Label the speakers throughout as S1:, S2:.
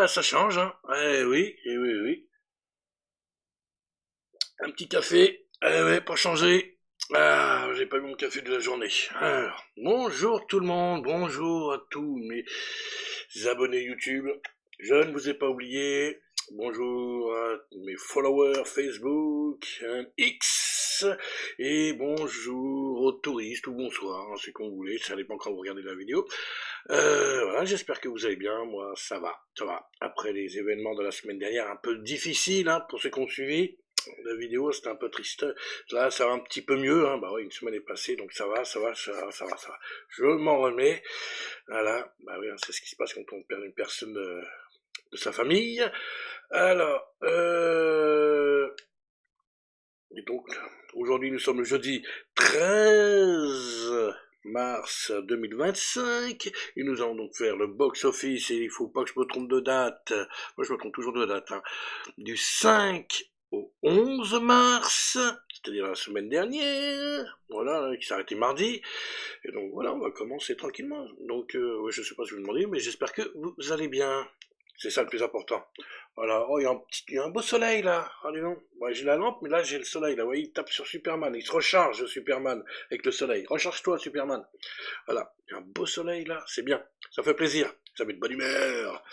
S1: bah ça change, hein. Oui, oui, oui. Un petit café, ouais, pour changer. Ah, j'ai pas bu mon café de la journée. Alors, bonjour tout le monde, bonjour à tous mes abonnés YouTube. Je ne vous ai pas oublié. Bonjour à mes followers Facebook, X, et bonjour aux touristes, ou bonsoir, hein, c'est comme vous voulez, ça dépend quand vous regardez la vidéo. Voilà, j'espère que vous allez bien, moi ça va, ça va. Après les événements de la semaine dernière, un peu difficiles hein, pour ceux qui ont suivi, la vidéo c'était un peu triste, là ça va un petit peu mieux, hein. Bah oui, une semaine est passée, donc ça va, ça va, ça va. Je m'en remets, voilà, bah oui, hein, c'est ce qui se passe quand on perd une personne de sa famille. Alors, et donc, aujourd'hui nous sommes le jeudi 13 mars 2025, et nous allons donc faire le box-office, et il faut pas que je me trompe de date, moi je me trompe toujours de date, hein, du 5 au 11 mars, c'est-à-dire la semaine dernière, voilà, qui s'est arrêté mardi, et donc voilà, on va commencer tranquillement. Donc, ouais, je sais pas si vous me demandez, mais j'espère que vous allez bien. C'est ça le plus important. Voilà, oh, il y a un beau soleil là. Allez non. Ouais, j'ai la lampe, mais là j'ai le soleil. Là, vous voyez, il tape sur Superman. Il se recharge, Superman, avec le soleil. Recharge-toi, Superman. Voilà, il y a un beau soleil là. C'est bien. Ça fait plaisir. Ça met de bonne humeur.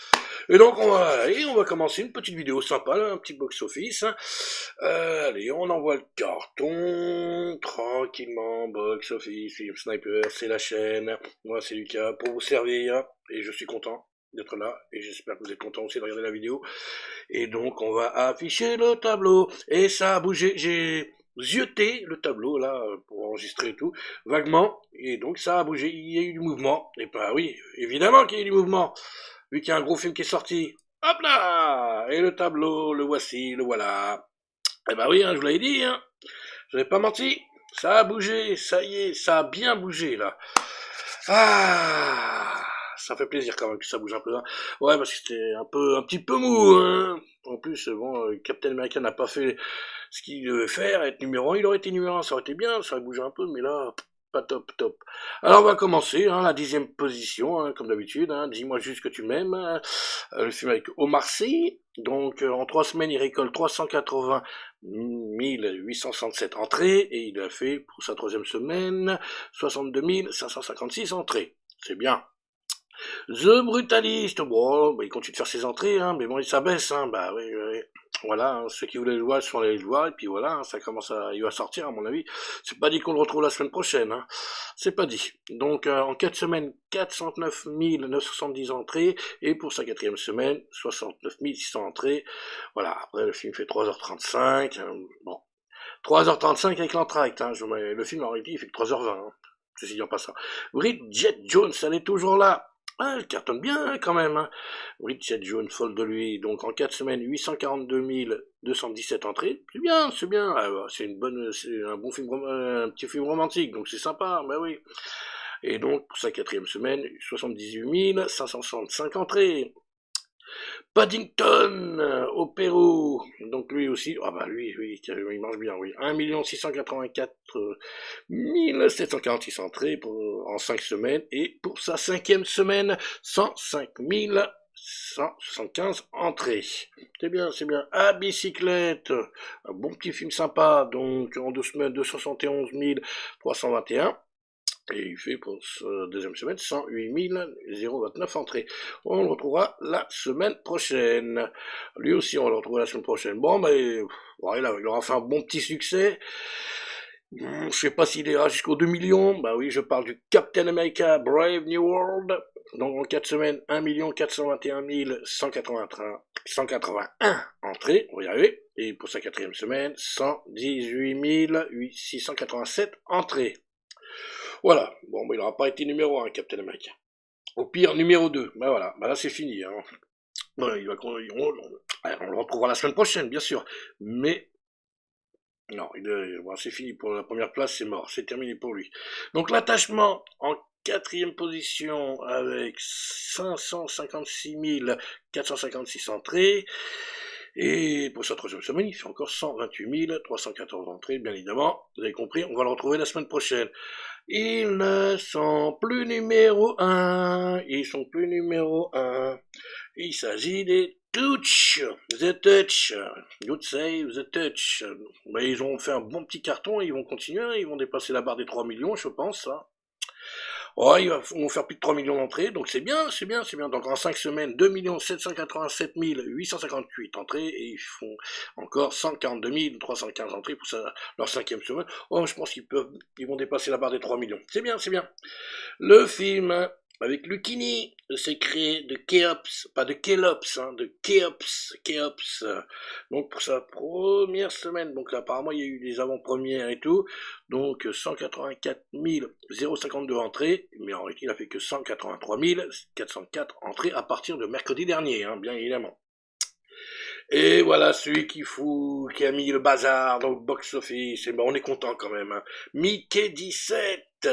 S1: Et donc, on va commencer une petite vidéo sympa, là, un petit box-office. Hein. Allez, on envoie le carton. Tranquillement, box-office, Film Sniper, c'est la chaîne. Moi, c'est Lucas, pour vous servir. Et je suis content d'être là, et j'espère que vous êtes content aussi de regarder la vidéo. Et donc, on va afficher le tableau, et ça a bougé, j'ai zioté le tableau, là, pour enregistrer et tout, vaguement, et donc ça a bougé, il y a eu du mouvement, et bah oui, évidemment qu'il y a eu du mouvement, vu qu'il y a un gros film qui est sorti, hop là, et le tableau, le voici, le voilà, et bah oui, hein, je vous l'avais dit, hein, je n'ai pas menti, ça a bougé, ça y est, ça a bien bougé, là. Ah, ça fait plaisir quand même que ça bouge un peu. Hein. Ouais, parce que c'était un petit peu mou. Hein. En plus, bon, Captain America n'a pas fait ce qu'il devait faire, être numéro 1. Il aurait été numéro 1, ça aurait été bien, ça aurait bougé un peu, mais là, pas top, top. Alors on va commencer, hein, la 10e position, hein, comme d'habitude. Hein, dis-moi juste que tu m'aimes. Hein. Le film avec Omar Sy. Donc en 3 semaines, il récolte 380 867 entrées et il a fait pour sa 3e semaine 62 556 entrées. C'est bien. The Brutalist, bon, bah, il continue de faire ses entrées, hein, mais bon, il s'abaisse, hein, bah oui, oui. Voilà, hein, ceux qui voulaient le voir sont allés le voir, et puis voilà, hein, ça commence à, il va sortir, à mon avis. C'est pas dit qu'on le retrouve la semaine prochaine, hein. C'est pas dit. Donc, en 4 semaines, 409 970 entrées, et pour sa 4e semaine, 69 600 entrées. Voilà, après, le film fait 3h35, bon. 3h35 avec l'entracte, hein, le film, en réalité, il fait que 3h20, hein. Ceci dit en passant. Bridget Jones, elle est toujours là. Ah, elle cartonne bien hein, quand même. Hein. Bridget Jones, folle de lui. Donc en 4 semaines, 842 217 entrées. C'est bien, c'est bien. Ah, bah, c'est un bon film, un petit film romantique, donc c'est sympa. Bah oui. Et donc pour sa 4e semaine, 78 565 entrées. Paddington au Pérou, donc lui aussi, ah bah lui, il marche bien, oui. 1 684 746 entrées en 5 semaines, et pour sa 5e semaine, 105 175 entrées. C'est bien, c'est bien. À bicyclette, un bon petit film sympa, donc en 2 semaines, 271 321. Et il fait pour sa 2e semaine 108 029 entrées. On le retrouvera la semaine prochaine. Lui aussi, on le retrouvera la semaine prochaine. Bon, ben, voilà, il aura fait un bon petit succès. Je sais pas s'il ira jusqu'aux 2 millions. Bah oui, je parle du Captain America Brave New World. Donc en 4 semaines, 1 421 181 entrées, on va y arriver. Et pour sa 4e semaine, 118 687 entrées. Voilà, bon, bah, il n'aura pas été numéro 1, Captain America. Au pire, numéro 2, bah voilà, bah là c'est fini. Hein. Bon, on le retrouvera la semaine prochaine, bien sûr. Mais, non, bon, c'est fini pour la première place, c'est mort, c'est terminé pour lui. Donc l'attachement en 4e position avec 556 456 entrées. Et pour sa 3e semaine, il fait encore 128 314 entrées, bien évidemment. Vous avez compris, on va le retrouver la semaine prochaine. Ils ne sont plus numéro 1. Ils sont plus numéro 1. Il s'agit des Touch, The Touch, God Save The Touch. Mais ils ont fait un bon petit carton et ils vont continuer, ils vont dépasser la barre des 3 millions, je pense. Hein. Oh, ils vont faire plus de 3 millions d'entrées, donc c'est bien, c'est bien, c'est bien. Donc en 5 semaines, 2 787 858 entrées, et ils font encore 142 315 entrées pour leur 5e semaine. Oh, je pense ils vont dépasser la barre des 3 millions. C'est bien, c'est bien. Le film, avec Lucchini, le secret de Khéops, pas de Kélops, hein, de Khéops. Donc pour sa première semaine, donc apparemment il y a eu des avant-premières et tout, donc 184 052 entrées, mais en réalité il a fait que 183 404 entrées à partir de mercredi dernier, hein, bien évidemment. Et voilà celui qui a mis le bazar dans le box-office. Et ben on est content quand même. Hein. Mickey 17.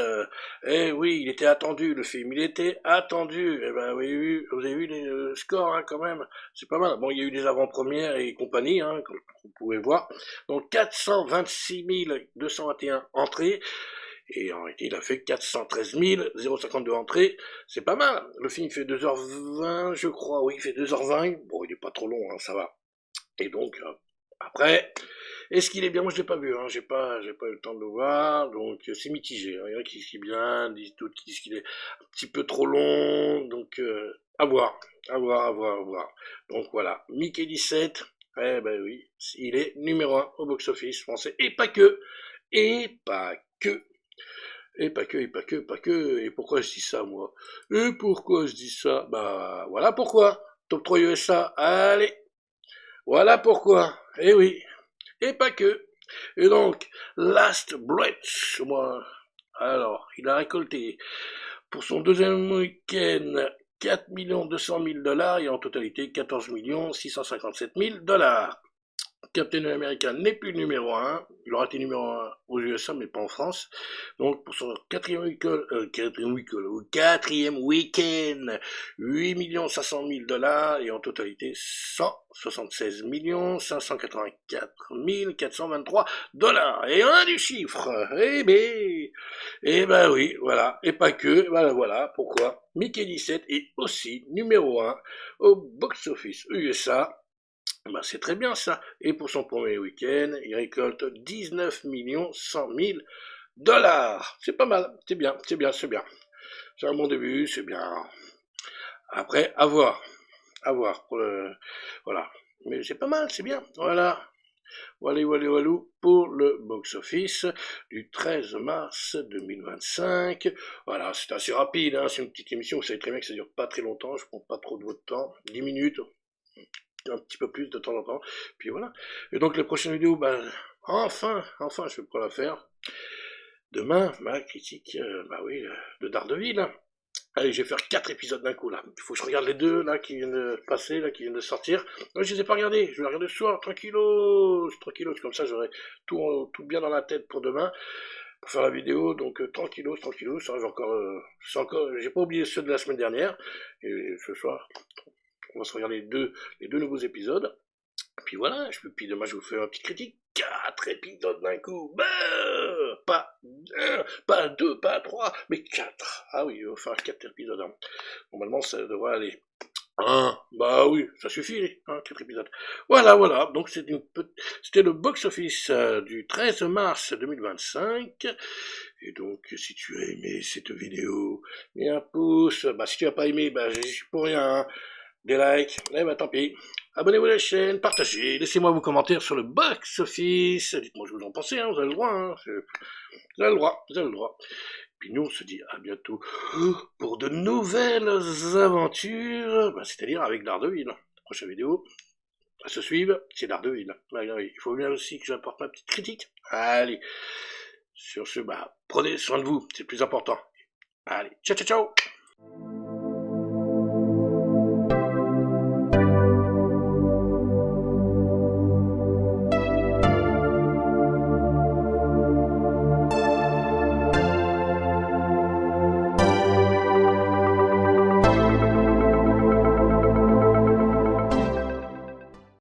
S1: Eh oui, il était attendu le film. Il était attendu. Eh ben oui, vous avez vu les scores hein, quand même. C'est pas mal. Bon, il y a eu des avant-premières et compagnie, hein, comme vous pouvez voir. Donc 426 221 entrées. Et en réalité, il a fait 413 052 entrées. C'est pas mal. Le film fait 2h20, je crois. Oui, il fait 2h20. Bon, il est pas trop long, hein, ça va. Et donc, après, est-ce qu'il est bien? Moi, je l'ai pas vu, hein. J'ai pas eu le temps de le voir, donc c'est mitigé. Hein. Il y en a qui disent qu'il est bien, d'autres qui disent qu'il est un petit peu trop long, donc à voir, à voir, à voir, à voir. Donc voilà, Mickey 17, eh ben oui, il est numéro 1 au box-office français, et pas que, et pas que. Et pas que, et pas que, pas que. Et pourquoi je dis ça, moi? Et pourquoi je dis ça? Bah, voilà pourquoi. Top 3 USA, allez! Voilà pourquoi. Eh oui. Et pas que. Et donc, Last Breath, moi. Alors, il a récolté pour son deuxième week-end 4 200 000 dollars et en totalité 14 657 000 dollars. Captain America n'est plus numéro 1. Il aura été numéro 1 aux USA, mais pas en France. Donc, pour son quatrième week-end, 8 500 000 dollars et en totalité 176 584 423 dollars. Et on a du chiffre. Ben oui, voilà. Et pas que, voilà pourquoi Mickey 17 est aussi numéro 1 au box-office USA. Bah, c'est très bien ça. Et pour son premier week-end, il récolte 19 100 000 dollars. C'est pas mal. C'est bien, c'est bien, c'est bien. C'est un bon début, c'est bien. Après, à voir. À voir. Voilà. Mais c'est pas mal, c'est bien. Voilà. Walou pour le box-office du 13 mars 2025. Voilà, c'est assez rapide, hein, c'est une petite émission, vous savez très bien que ça dure pas très longtemps, je prends pas trop de votre temps, 10 minutes, un petit peu plus de temps en temps. Puis voilà. Et donc les prochaines vidéos, ben, enfin, je vais pas la faire. Demain, ma critique, de Daredevil. Allez, je vais faire 4 épisodes d'un coup là. Il faut que je regarde les 2 là qui viennent de passer, là qui viennent de sortir. Non, je les ai pas regardés. Je vais les regarder ce soir, tranquillos, comme ça j'aurai tout bien dans la tête pour demain pour faire la vidéo. Donc tranquillos, ça arrive encore. J'ai pas oublié ceux de la semaine dernière. Et ce soir, on va se regarder les deux nouveaux épisodes. Puis voilà, puis demain je vous fais un petit critique. 4 épisodes d'un coup. Bah, pas 1, pas 2, pas 3, mais 4. Ah oui, il va faire 4 épisodes. Hein. Normalement, ça devrait aller. Bah oui, ça suffit, hein, 4 épisodes. Voilà, donc c'était le box-office du 13 mars 2025. Et donc, si tu as aimé cette vidéo, mets un pouce. Bah, si tu n'as pas aimé, bah, j'y suis pour rien. Des likes, eh ben tant pis. Abonnez-vous à la chaîne, partagez, laissez-moi vos commentaires sur le box-office. Dites-moi ce que vous en pensez, hein, vous avez le droit. Hein, vous avez le droit. Puis nous, on se dit à bientôt pour de nouvelles aventures, c'est-à-dire avec Daredevil. La prochaine vidéo à se suivre, c'est Daredevil. Il faut bien aussi que j'apporte ma petite critique. Allez, sur ce, prenez soin de vous, c'est le plus important. Allez, ciao.